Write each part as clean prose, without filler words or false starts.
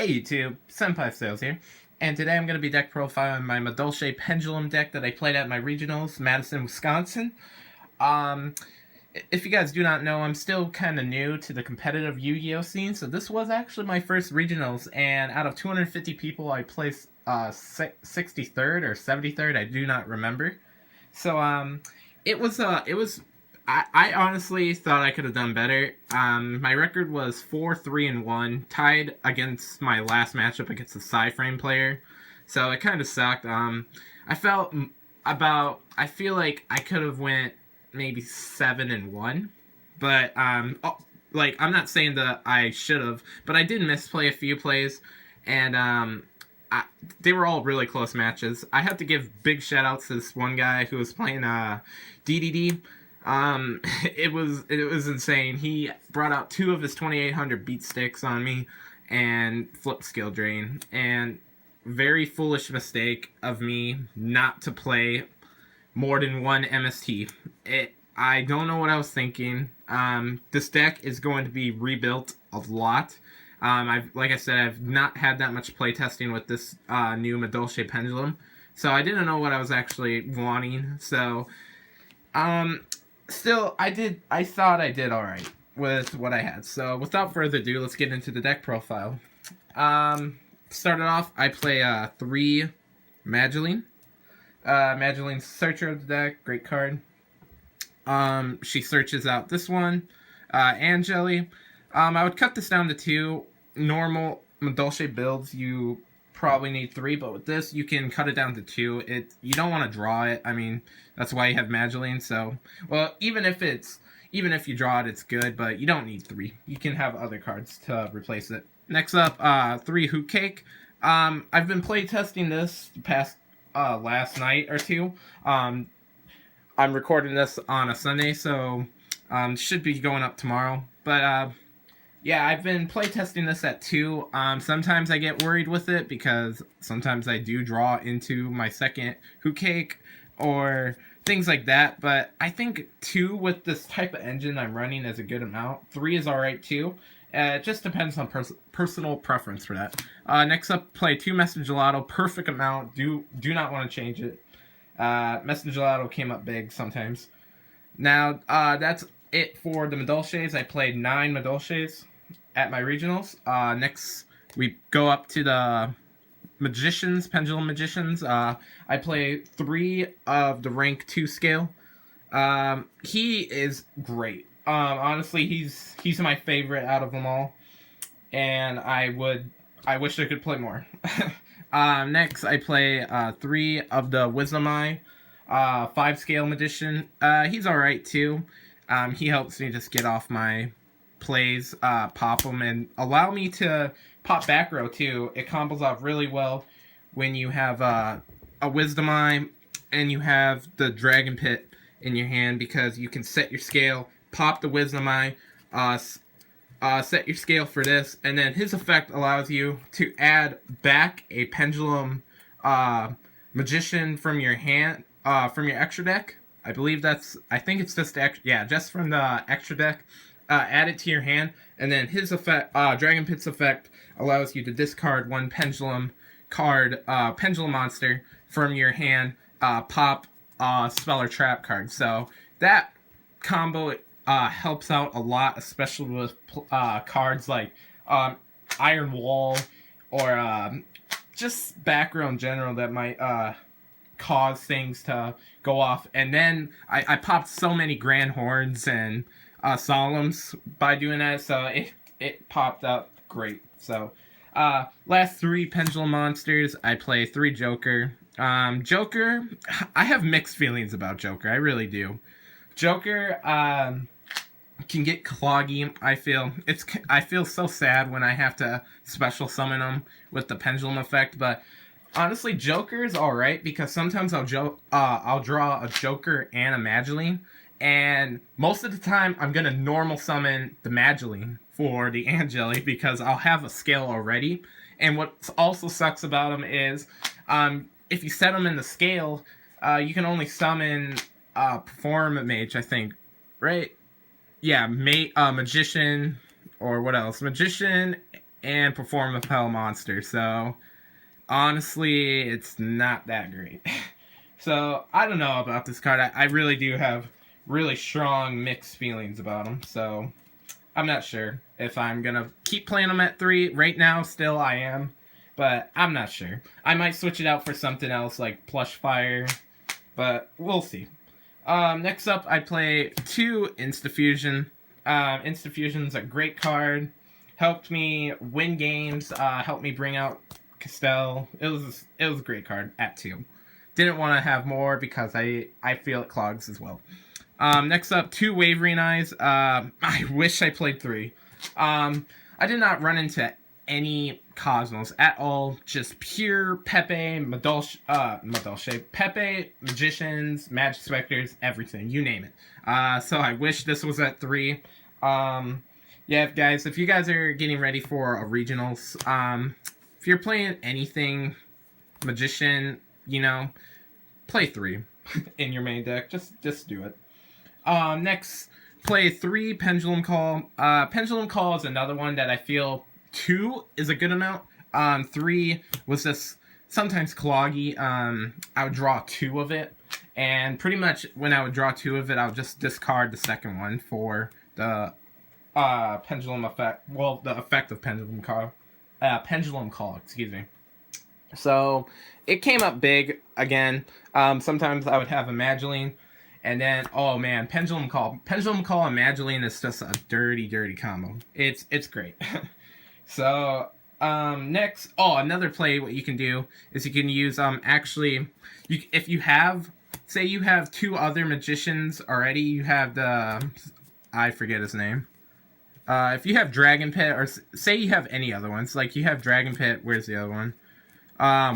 Hey YouTube, Senpai Sales here, and today I'm going to be deck profiling my Madolche Pendulum deck that I played at my regionals, Madison, Wisconsin. Um, if you guys do not know, I'm still kind of new to the competitive Yu-Gi-Oh scene, so this was actually my first regionals, and out of 250 people, I placed 63rd or 73rd, I do not remember. So, I honestly thought I could have done better. My record was 4-3-1, tied against my last matchup against a Psy-Frame player. So it kind of sucked. I felt I feel like I could have went maybe 7-1, but like I'm not saying that I should have, but I did misplay a few plays, and they were all really close matches. I have to give big shout outs to this one guy who was playing DDD. It was insane. He brought out 2 of his 2800 beat sticks on me and flipped skill drain. And very foolish mistake of me not to play more than one MST. I don't know what I was thinking. This deck is going to be rebuilt a lot. Like I said, I've not had that much playtesting with this new Madolche Pendulum, so I didn't know what I was actually wanting. So, still, I thought I did alright with what I had. So, without further ado, let's get into the deck profile. Started off, I play 3 Mageline. Mageline's Searcher of the deck, great card. She searches out this one, Angeli. I would cut this down to 2. Normal Madolche builds, you probably need 3, but with this, you can cut it down to 2. You don't want to draw it. I mean, that's why you have Mageline. So, well, even if you draw it, it's good, but you don't need 3. You can have other cards to replace it. Next up, 3 Hoot Cake. I've been playtesting this the past last night or 2. I'm recording this on a Sunday, so should be going up tomorrow. But yeah, I've been playtesting this at 2. Sometimes I get worried with it because sometimes I do draw into my second Hoot Cake or things like that. But I think 2 with this type of engine I'm running is a good amount. 3 is alright too. It just depends on personal preference for that. Next up, play 2 Gelato. Perfect amount. Do not want to change it. Gelato came up big sometimes. Now, that's it for the Madolches. I played 9 Madolches at my regionals. Next, we go up to the Magicians, Pendulum Magicians. I play 3 of the rank 2 scale. He is great. Honestly, he's my favorite out of them all, and I wish I could play more. Next, I play 3 of the Wisdom Eye, 5 scale magician. He's alright too. He helps me just get off my plays, pop them, and allow me to pop back row too. It combos off really well when you have a Wisdom Eye and you have the Dragon Pit in your hand, because you can set your scale, pop the Wisdom Eye, set your scale for this, and then his effect allows you to add back a Pendulum Magician from your hand, from your extra deck. I think it's just just from the extra deck. Add it to your hand, and then his effect, Dragon Pit's effect, allows you to discard 1 Pendulum card, Pendulum monster from your hand, pop spell or trap card. So that combo helps out a lot, especially with cards like Iron Wall or just back row in general that might cause things to go off. And then I popped so many Grand Horns and Solemns by doing that, so it popped up great. So last 3 Pendulum monsters, I play 3 Joker. Joker, I have mixed feelings about Joker. I really do. Joker can get cloggy. I feel so sad when I have to special summon him with the Pendulum effect, but honestly, Joker is alright, because sometimes I'll draw a Joker and a Mageline, and most of the time I'm gonna normal summon the Mageline for the Angeli because I'll have a scale already. And what also sucks about him is if you set him in the scale, you can only summon Perform Mage, I think, right? Yeah, Magician, or what else? Magician, and Perform of Hell monster. So, honestly, it's not that great. So, I don't know about this card. I really do have really strong mixed feelings about him. So, I'm not sure if I'm going to keep playing him at 3. Right now, still I am. But I'm not sure. I might switch it out for something else like Plush Fire. But we'll see. Next up, I play 2 Instafusion. Instafusion's a great card. Helped me win games. Helped me bring out Castell. It was a great card at 2. Didn't want to have more because I feel it clogs as well. Next up, 2 Wavering Eyes. I wish I played 3. I did not run into any Cosmos at all. Just pure Pepe, Madolche, Pepe, Magicians, Majespecters, everything. You name it. So I wish this was at 3. Yeah, guys, if you guys are getting ready for a regionals, if you're playing anything Magician, play 3 in your main deck. Just do it. Next, play 3 Pendulum Call. Pendulum Call is another one that I feel 2 is a good amount. 3 was just sometimes cloggy. I would draw 2 of it, and pretty much when I would draw 2 of it, I would just discard the second one for the pendulum effect. Well, the effect of pendulum call. Pendulum Call, excuse me. So it came up big again. Sometimes I would have a Mageline, and then oh man, Pendulum Call and Mageline is just a dirty combo. It's great. So next, another play what you can do is you can use if you have, say you have 2 other magicians already, you have I forget his name. If you have Dragon Pit, or say you have any other ones, like you have Dragon Pit, where's the other one?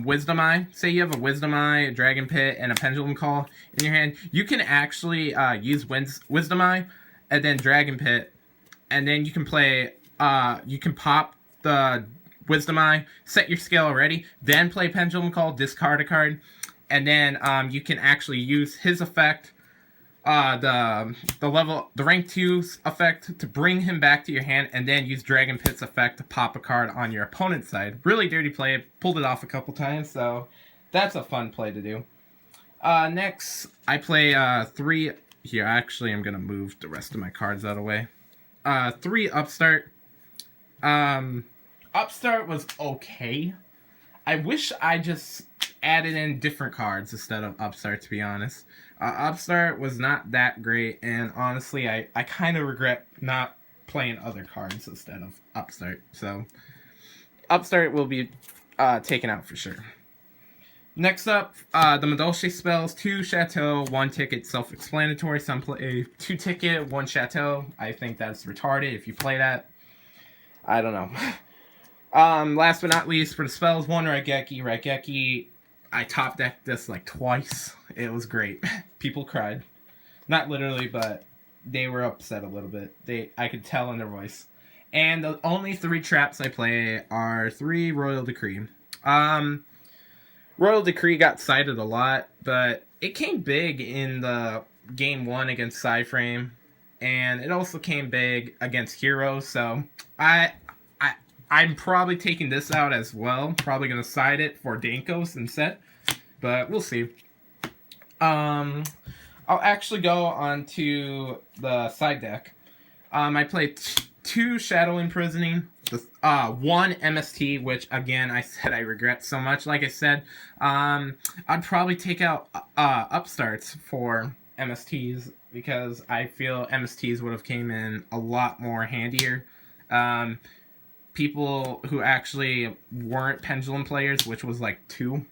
Wisdom Eye. Say you have a Wisdom Eye, a Dragon Pit, and a Pendulum Call in your hand. You can actually use Wisdom Eye and then Dragon Pit, and then you can play. You can pop the Wisdom Eye, set your scale already, then play Pendulum Call, discard a card, and then you can actually use his effect, the rank 2's effect to bring him back to your hand, and then use Dragon Pit's effect to pop a card on your opponent's side. Really dirty play. Pulled it off a couple times, so that's a fun play to do. Next, I play 3. Here, actually, I'm gonna move the rest of my cards out of the way. 3 Upstart. Upstart was okay. I wish I just added in different cards instead of Upstart, to be honest. Upstart was not that great, and honestly, I kind of regret not playing other cards instead of Upstart. So, Upstart will be taken out for sure. Next up, the Madolche spells, 2 Chateau, 1 ticket, self-explanatory. Some play 2 ticket, 1 Chateau. I think that's retarded if you play that. I don't know. Last but not least, for the spells, 1 Raigeki. Raigeki, I top decked this like twice. It was great. People cried. Not literally, but they were upset a little bit. I could tell in their voice. And the only 3 traps I play are 3 Royal Decree. Royal Decree got cited a lot, but it came big in the game 1 against Psyframe, and it also came big against Heroes, so I'm probably taking this out as well. Probably going to side it for Dankos and set, but we'll see. I'll actually go on to the side deck. I played 2 Shadow Imprisoning, 1 MST, which again I said I regret so much. Like I said, I'd probably take out Upstarts for MSTs because I feel MSTs would have came in a lot more handier. People who actually weren't Pendulum players, which was like 2.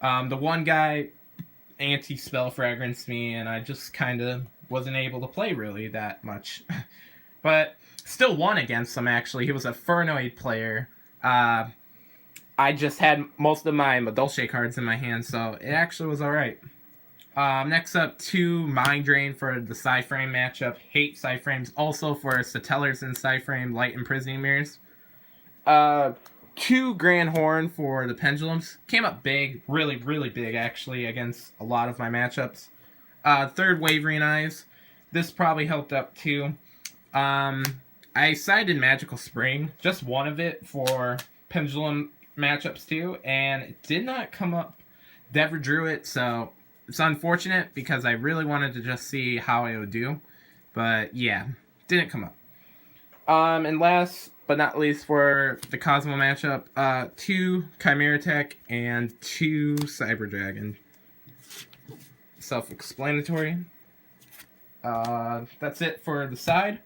The one guy anti-spell fragranced me, and I just kind of wasn't able to play really that much. But still won against him, actually. He was a Furnoid player. I just had most of my Madolche cards in my hand, so it actually was alright. Next up, 2 Mind Drain for the Psyframe matchup. Hate Psyframes. Also for Satellar's and Psyframe, Light Imprisoning Mirrors. 2 Grand Horn for the Pendulums. Came up big, really big, actually, against a lot of my matchups. 3rd Wavering Eyes. This probably helped up, too. I sided Magical Spring, just one of it for Pendulum matchups too, and it did not come up. Never drew it, so it's unfortunate because I really wanted to just see how it would do. But yeah, didn't come up. And last but not least for the Cosmo matchup, 2 Chimera Tech and 2 Cyber Dragon. Self-explanatory. That's it for the side.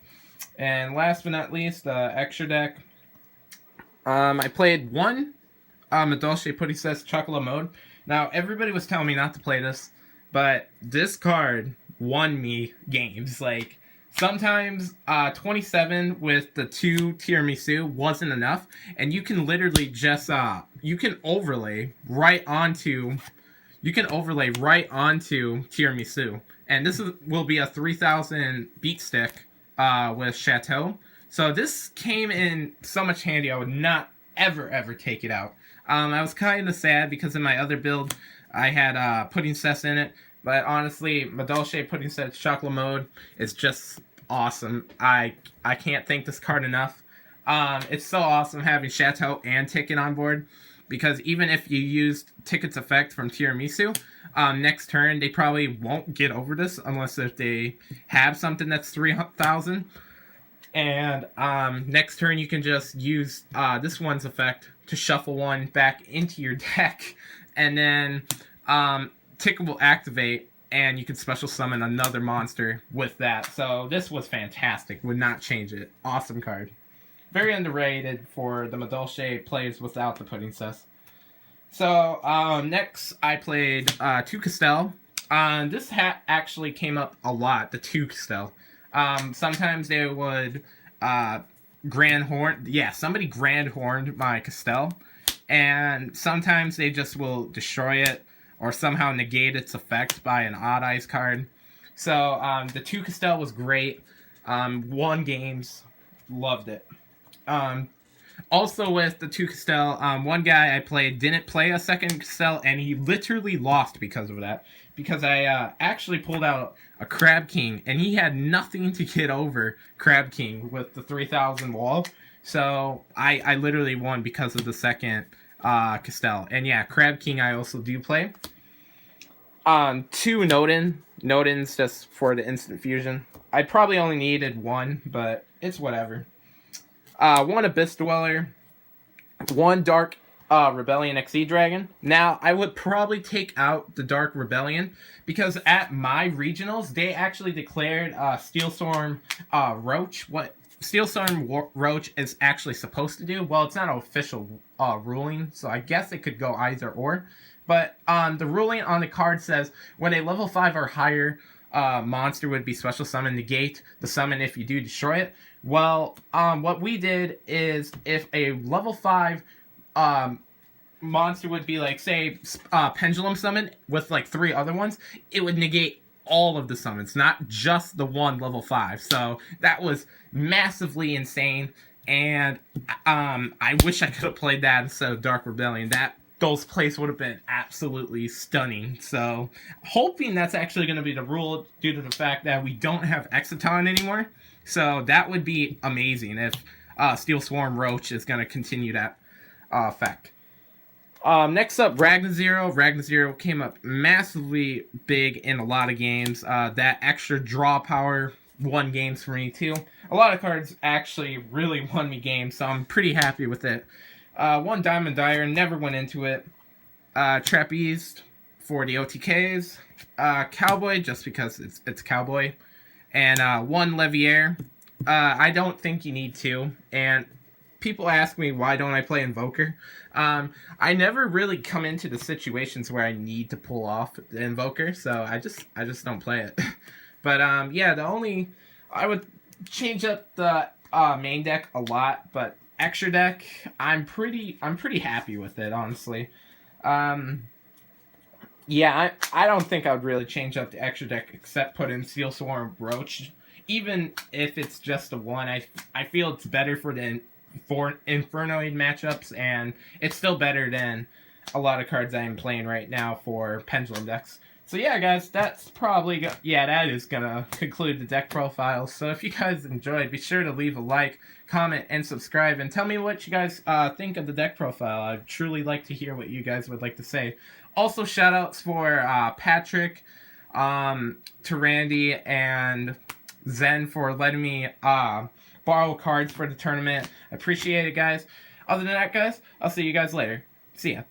And last but not least, extra deck. I played 1 Madolche Pudding Chocolate Mode. Now, everybody was telling me not to play this, but this card won me games. Like, sometimes 27 with the 2 tiramisu wasn't enough, and you can literally just, you can overlay right onto tiramisu. And this will be a 3000 beat stick with Chateau. So this came in so much handy, I would not ever take it out. I was kind of sad because in my other build, I had Pudding Cess in it. But honestly, Madolche Pudding Cess Chocolate Mode is just awesome. I can't thank this card enough. It's so awesome having Chateau and Ticket on board. Because even if you used Ticket's effect from Tiramisu, next turn they probably won't get over this unless if they have something that's 3000. And next turn you can just use this one's effect to shuffle one back into your deck, and then Ticket will activate, and you can special summon another monster with that. So this was fantastic. Would not change it. Awesome card. Very underrated for the Madolche plays without the Pudding Cess. So next I played 2 Castell. This actually came up a lot, the 2 Castell. Sometimes they would Grand Horn. Yeah, somebody Grand Horned my Castell. And sometimes they just will destroy it or somehow negate its effect by an Odd Eyes card. So the 2 Castell was great. Won games. Loved it. Also with the 2 Castell, one guy I played didn't play a second Castell, and he literally lost because of that. Because I actually pulled out a Crab King, and he had nothing to get over Crab King with the 3000 wall. So I literally won because of the second Castell. And yeah, Crab King I also do play. 2 Nodin. Nodin's just for the instant fusion. I probably only needed 1, but it's whatever. 1 Abyss Dweller. 1 Dark Rebellion XE Dragon. Now, I would probably take out the Dark Rebellion because at my regionals, they actually declared Steelstorm Roach. What Steelstorm Roach is actually supposed to do, well, it's not an official ruling, so I guess it could go either or. But the ruling on the card says when a level 5 or higher monster would be special summon, negate the summon if you do destroy it. Well, what we did is if a level 5 monster would be like, say, Pendulum Summon with like 3 other ones, it would negate all of the summons, not just the one level 5. So that was massively insane, and I wish I could have played that instead of Dark Rebellion. Those plays would have been absolutely stunning. So hoping that's actually going to be the rule due to the fact that we don't have Exciton anymore. So that would be amazing if Steel Swarm Roach is going to continue that effect. Next up, Ragnazero. Ragnazero came up massively big in a lot of games. That extra draw power won games for me too. A lot of cards actually really won me games, so I'm pretty happy with it. 1 Diamond Dyer, never went into it. Trapeze for the OTKs. Cowboy, just because it's Cowboy. And 1 Leviair. I don't think you need 2. And people ask me why don't I play Invoker. I never really come into the situations where I need to pull off the Invoker, so I just don't play it. But yeah, I would change up the main deck a lot, but extra deck, I'm pretty happy with it, honestly. Yeah, I don't think I would really change up the extra deck except put in Steel Swarm Roach. Even if it's just a 1, I feel it's better for Infernoid matchups, and it's still better than a lot of cards I am playing right now for Pendulum decks. So yeah, guys, that's probably that is gonna conclude the deck profile. So if you guys enjoyed, be sure to leave a like, comment, and subscribe, and tell me what you guys think of the deck profile. I'd truly like to hear what you guys would like to say. Also, shout outs for Patrick, to Randy, and Zen for letting me borrow cards for the tournament. I appreciate it, guys. Other than that, guys, I'll see you guys later. See ya.